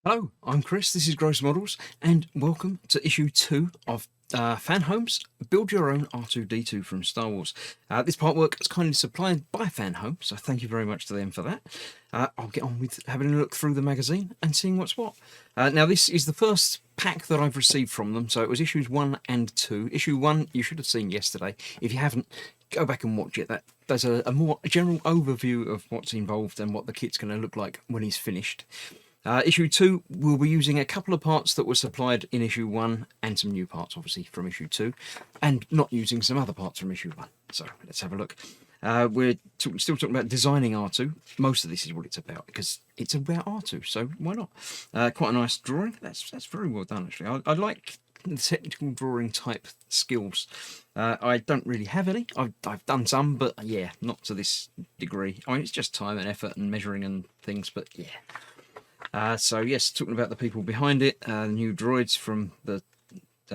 Hello, I'm Chris, this is Gross Models, and welcome to issue 2 of Fanhome's Build Your Own R2-D2 from Star Wars. This artwork is kindly supplied by Fanhome, so thank you very much to them for that. I'll get on with having a look through the magazine and seeing what's what. Now this is the first pack that I've received from them, so it was issues 1 and 2. Issue 1 you should have seen yesterday. If you haven't, go back and watch it. There's a more general overview of what's involved and what the kit's going to look like when he's finished. Issue 2, we'll be using a couple of parts that were supplied in issue 1 and some new parts, obviously, from issue 2, and not using some other parts from issue 1. So let's have a look. We're still talking about designing R2. Most of this is what it's about, because it's about R2, so why not? Quite a nice drawing. That's very well done, actually. I like the technical drawing type skills. I don't really have any. I've done some, but yeah, not to this degree. I mean, it's just time and effort and measuring and things, but yeah. So yes, talking about the people behind it, new droids from the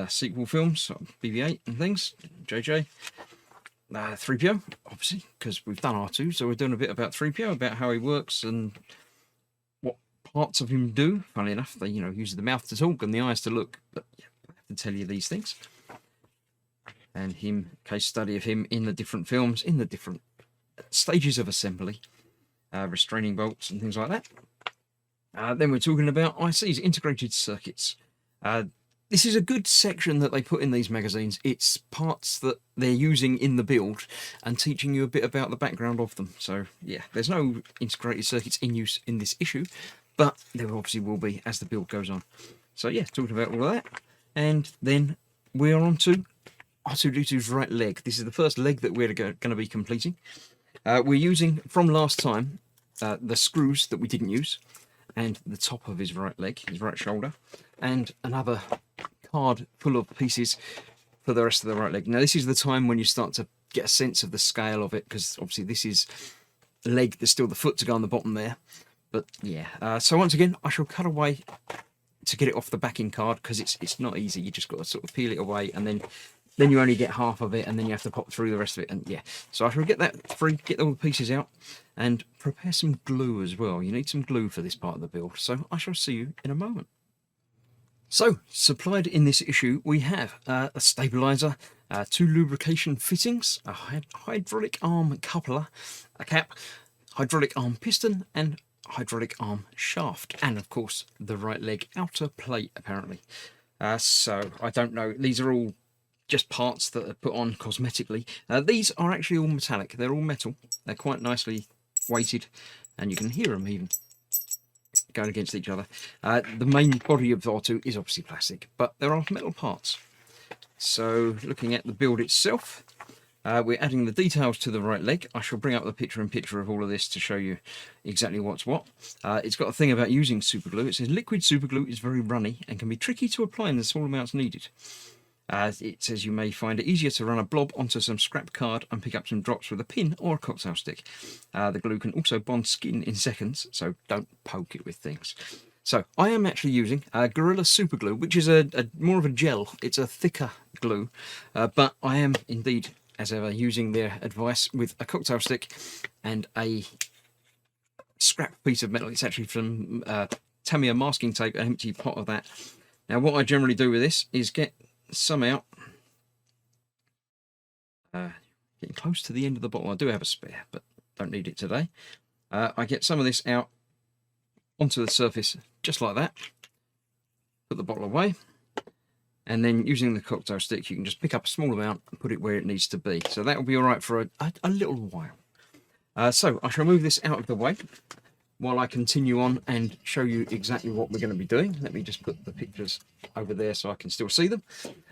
sequel films, BB-8 and things, JJ, 3PO, obviously, because we've done R2, so we're doing a bit about 3PO, about how he works and what parts of him do. Funnily enough, they use the mouth to talk and the eyes to look, but yeah, I have to tell you these things. And case study of him in the different films, in the different stages of assembly, restraining bolts and things like that. Then we're talking about ICs, integrated circuits. This is a good section that they put in these magazines. It's parts that they're using in the build and teaching you a bit about the background of them. So yeah, there's no integrated circuits in use in this issue, but there obviously will be as the build goes on. So yeah, talking about all of that. And then we're on to R2-D2's right leg. This is the first leg that we're going to be completing. We're using, from last time, the screws that we didn't use, and the top of his right leg, his right shoulder, and another card full of pieces for the rest of the right leg. Now this is the time when you start to get a sense of the scale of it, because obviously this is the leg, there's still the foot to go on the bottom there. But yeah, so once again, I shall cut away to get it off the backing card, because it's not easy. You just got to sort of peel it away, and then you only get half of it, and then you have to pop through the rest of it. And yeah, so I shall get that free, get all the pieces out, and prepare some glue as well. You need some glue for this part of the build, so I shall see you in a moment. So, supplied in this issue, we have a stabilizer, 2 lubrication fittings, a hydraulic arm coupler, a cap, hydraulic arm piston, and hydraulic arm shaft, and of course the right leg outer plate apparently. So I don't know, these are all just parts that are put on cosmetically. These are actually all metallic. They're all metal. They're quite nicely weighted, and you can hear them even going against each other. The main body of the R2 is obviously plastic, but there are metal parts. So looking at the build itself, we're adding the details to the right leg. I shall bring up the picture-in-picture of all of this to show you exactly what's what. It's got a thing about using super glue. It says liquid super glue is very runny and can be tricky to apply in the small amounts needed. It says you may find it easier to run a blob onto some scrap card and pick up some drops with a pin or a cocktail stick. The glue can also bond skin in seconds, so don't poke it with things. So I am actually using Gorilla Super Glue, which is a more of a gel. It's a thicker glue, but I am indeed, as ever, using their advice with a cocktail stick and a scrap piece of metal. It's actually from Tamiya masking tape, an empty pot of that. Now what I generally do with this is get some out, getting close to the end of the bottle. I do have a spare, but don't need it today. I get some of this out onto the surface just like that, put the bottle away, and then using the cocktail stick you can just pick up a small amount and put it where it needs to be. So that will be all right for a little while. So I shall move this out of the way while I continue on and show you exactly what we're going to be doing. Let me just put the pictures over there so I can still see them.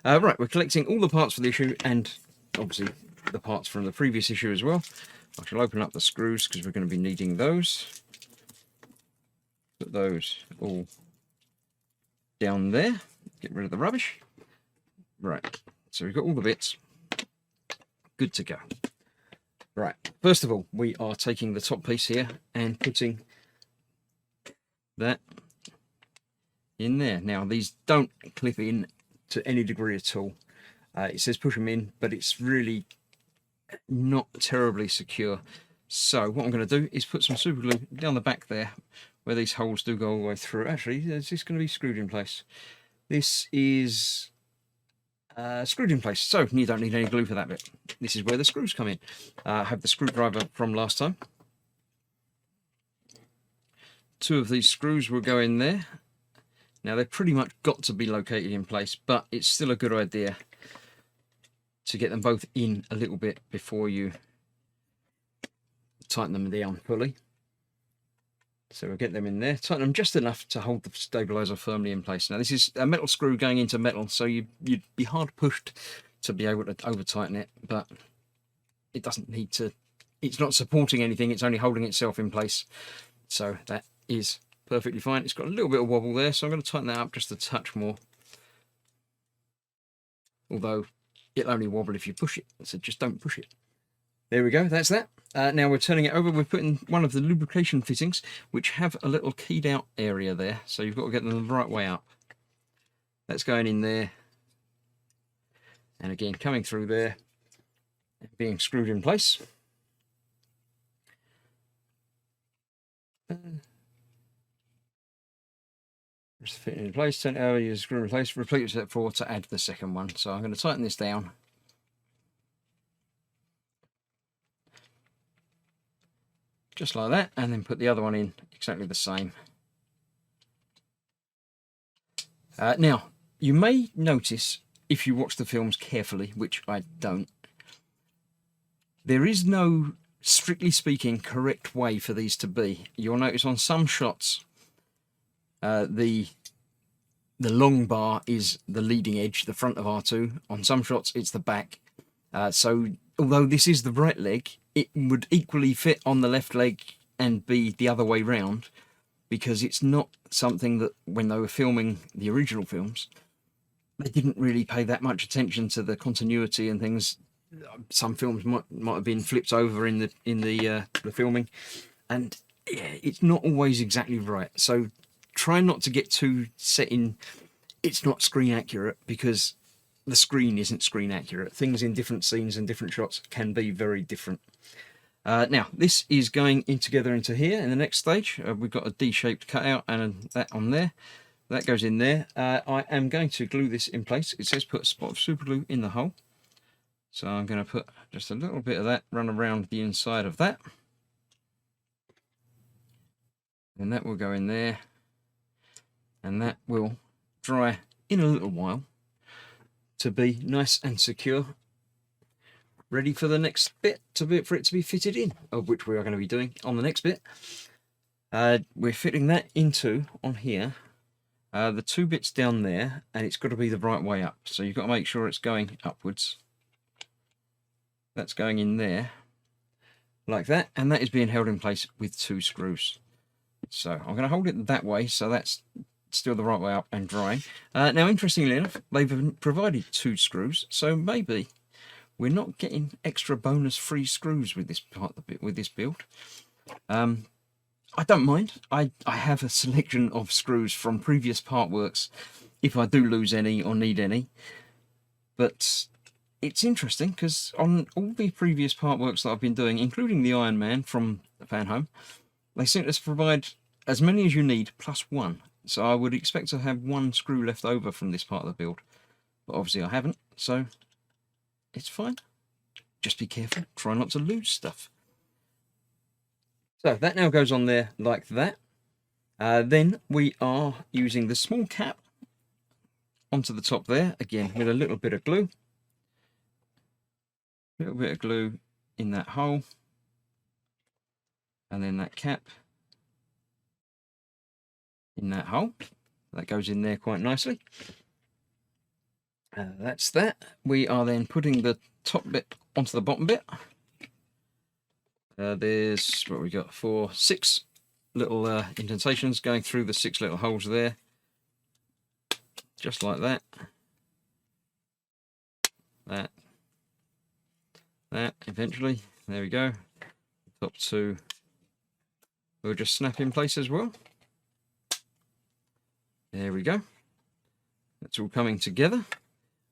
Right, we're collecting all the parts for the issue, and obviously the parts from the previous issue as well. I shall open up the screws because we're going to be needing those. Put those all down there. Get rid of the rubbish. Right, so we've got all the bits. Good to go. Right, first of all, we are taking the top piece here and putting that in there. Now these don't clip in to any degree at all. It says push them in, but it's really not terribly secure. So what I'm going to do is put some super glue down the back there where these holes do go all the way through. Actually, is this going to be screwed in place? This is screwed in place, so you don't need any glue for that bit. This is where the screws come in. I have the screwdriver from last time. 2 of these screws will go in there. Now they've pretty much got to be located in place, but it's still a good idea to get them both in a little bit before you tighten them down fully. So we'll get them in there, tighten them just enough to hold the stabilizer firmly in place. Now this is a metal screw going into metal, so you'd be hard pushed to be able to over tighten it, but it doesn't need to. It's not supporting anything, it's only holding itself in place. So that is perfectly fine. It's got a little bit of wobble there, so I'm going to tighten that up just a touch more. Although it'll only wobble if you push it, so just don't push it. There we go, that's that. Now we're turning it over. We're putting one of the lubrication fittings, which have a little keyed out area there, so you've got to get them the right way up. That's going in there, and again coming through there, being screwed in place. Just fit it in place, turn it over, use screw in place, repeat step 4 to add the second one. So I'm going to tighten this down. Just like that, and then put the other one in exactly the same. Now, you may notice, if you watch the films carefully, which I don't, there is no, strictly speaking, correct way for these to be. You'll notice on some shots, the long bar is the leading edge, the front of R2. On some shots, it's the back. So although this is the right leg, it would equally fit on the left leg and be the other way round, because it's not something that, when they were filming the original films, they didn't really pay that much attention to the continuity and things. Some films might have been flipped over in the filming, and yeah, it's not always exactly right. So try not to get too set in it's not screen accurate, because the screen isn't screen accurate. Things in different scenes and different shots can be very different. Now this is going in together into here. In the next stage, we've got a D-shaped cutout and that on there. That goes in there. I am going to glue this in place. It says put a spot of super glue in the hole, so I'm going to put just a little bit of that, run around the inside of that, and that will go in there, and that will dry in a little while to be nice and secure, ready for the next bit for it to be fitted in, of which we are going to be doing on the next bit. We're fitting that into on here, the 2 bits down there, and it's got to be the right way up. So you've got to make sure it's going upwards. That's going in there like that, and that is being held in place with 2 screws. So I'm going to hold it that way, so that's still the right way up and drying. Now, interestingly enough, they've provided 2 screws, so maybe we're not getting extra bonus free screws with this part of with this build. I don't mind. I have a selection of screws from previous part works if I do lose any or need any. But it's interesting because on all the previous part works that I've been doing, including the Iron Man from Fanhome, they seem to provide as many as you need plus 1. So I would expect to have 1 screw left over from this part of the build. But obviously I haven't, so it's fine. Just be careful. Try not to lose stuff. So that now goes on there like that. Then we are using the small cap onto the top there, again with a little bit of glue. A little bit of glue in that hole. And then that cap in that hole. That goes in there quite nicely. That's that. We are then putting the top bit onto the bottom bit. There's what we got, 6 little indentations going through the 6 little holes there, just like that. That eventually, there we go. Top 2 will just snap in place as well. There we go. That's all coming together.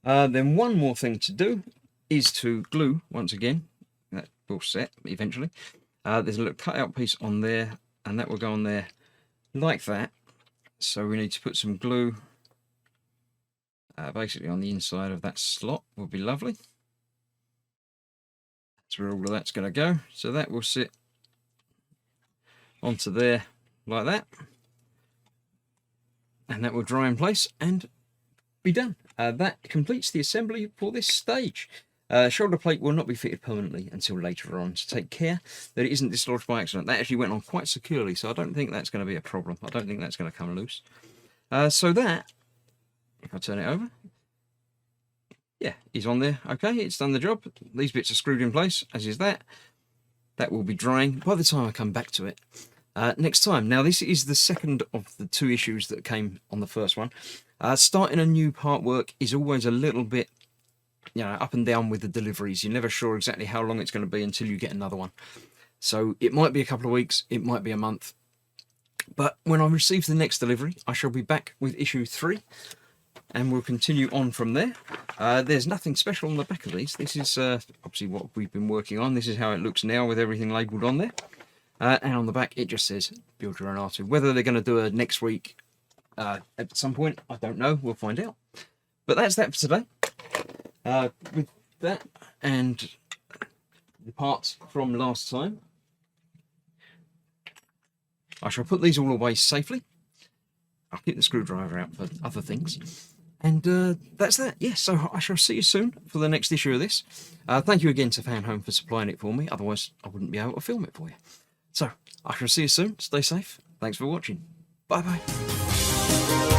Then one more thing to do is to glue once again. That will set eventually. There's a little cutout piece on there, and that will go on there like that. So we need to put some glue basically on the inside of that slot. Will be lovely. That's where all of that's going to go. So that will sit onto there like that, and that will dry in place and be done. That completes the assembly for this stage. Shoulder plate will not be fitted permanently until later on, so take care that it isn't dislodged by accident. That actually went on quite securely, so I don't think that's going to be a problem. I don't think that's going to come loose. So that, if I turn it over, yeah, is on there. Okay, it's done the job. These bits are screwed in place, as is that. That will be drying by the time I come back to it next time. Now, this is the second of the 2 issues that came on the first one. Starting a new part work is always a little bit, up and down with the deliveries. You're never sure exactly how long it's going to be until you get another one. So it might be a couple of weeks, it might be a month. But when I receive the next delivery, I shall be back with issue 3. And we'll continue on from there. There's nothing special on the back of these. This is obviously what we've been working on. This is how it looks now with everything labelled on there. And on the back, it just says, build your own R2. Whether they're going to do a next week at some point, I don't know. We'll find out. But that's that for today. With that and the parts from last time, I shall put these all away safely. I'll keep the screwdriver out for other things. And that's that. Yes, so I shall see you soon for the next issue of this. Thank you again to Fanhome for supplying it for me. Otherwise, I wouldn't be able to film it for you. So, I shall see you soon. Stay safe. Thanks for watching. Bye-bye.